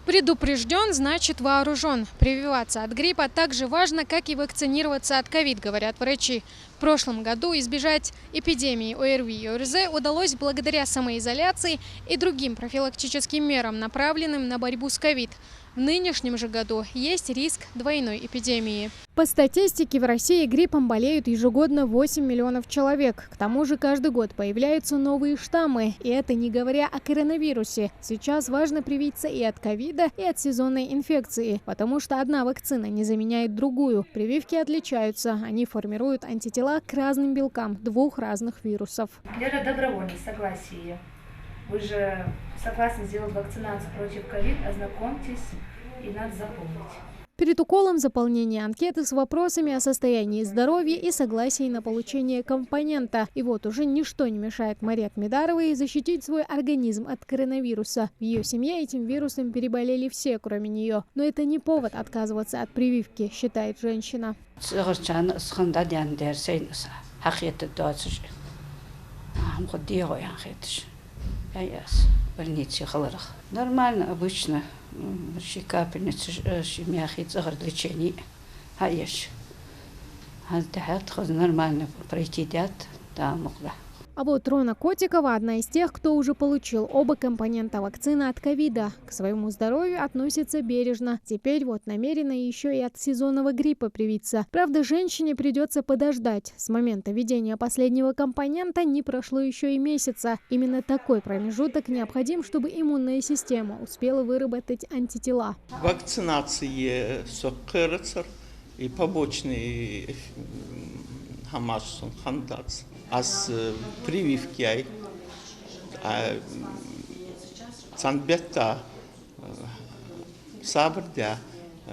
Предупрежден, значит вооружен. Прививаться от гриппа так же важно, как и вакцинироваться от ковид, говорят врачи. В прошлом году избежать эпидемии ОРВИ и ОРЗ удалось благодаря самоизоляции и другим профилактическим мерам, направленным на борьбу с ковид. В нынешнем же году есть риск двойной эпидемии. По статистике, в России гриппом болеют ежегодно 8 миллионов человек. К тому же каждый год появляются новые штаммы. И это не говоря о коронавирусе. Сейчас важно привиться и от ковида, и от сезонной инфекции. Потому что одна вакцина не заменяет другую. Прививки отличаются. Они формируют антитела к разным белкам двух разных вирусов. Для добровольного согласия. Вы же согласны сделать вакцинацию против ковид, ознакомьтесь и надо запомнить. Перед уколом заполнение анкеты с вопросами о состоянии здоровья и согласии на получение компонента. И вот уже ничто не мешает Марии Ахмедаровой защитить свой организм от коронавируса. В ее семье этим вирусом переболели все, кроме нее. Но это не повод отказываться от прививки, считает женщина. Нормально, обычно. Капельницы, лечение. Нормально пройти там. А вот Рона Котикова – одна из тех, кто уже получил оба компонента вакцины от ковида. К своему здоровью относится бережно. Теперь вот намерена еще и от сезонного гриппа привиться. Правда, женщине придется подождать. С момента введения последнего компонента не прошло еще и месяца. Именно такой промежуток необходим, чтобы иммунная система успела выработать антитела. Вакцинации и побочные хандаться. А с прививки цанбетта сабрдя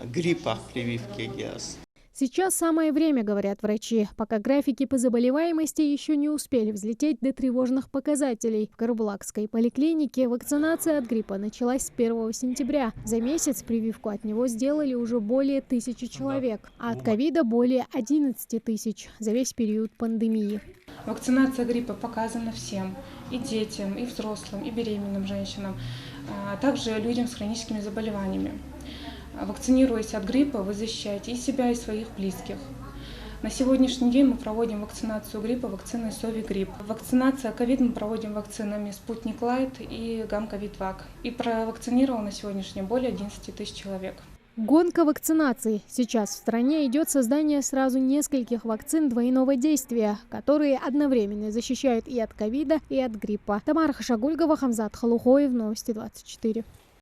гриппа прививки яс. Сейчас самое время, говорят врачи, пока графики по заболеваемости еще не успели взлететь до тревожных показателей. В Карабулакской поликлинике вакцинация от гриппа началась с 1 сентября. За месяц прививку от него сделали уже более 1000 человек, а от ковида более 11 тысяч за весь период пандемии. Вакцинация гриппа показана всем, и детям, и взрослым, и беременным женщинам, а также людям с хроническими заболеваниями. Вакцинируясь от гриппа, вы защищаете и себя, и своих близких. На сегодняшний день мы проводим вакцинацию гриппа вакциной Совигрипп. Вакцинация ковид мы проводим вакцинами Спутник Лайт и Гамковид-Вак. И провакцинировано на сегодняшний день более 11 тысяч человек. Гонка вакцинаций. Сейчас в стране идет создание сразу нескольких вакцин двойного действия, которые одновременно защищают и от ковида, и от гриппа. Тамара Хашагульгова, Хамзат Халухоев, Новости 24.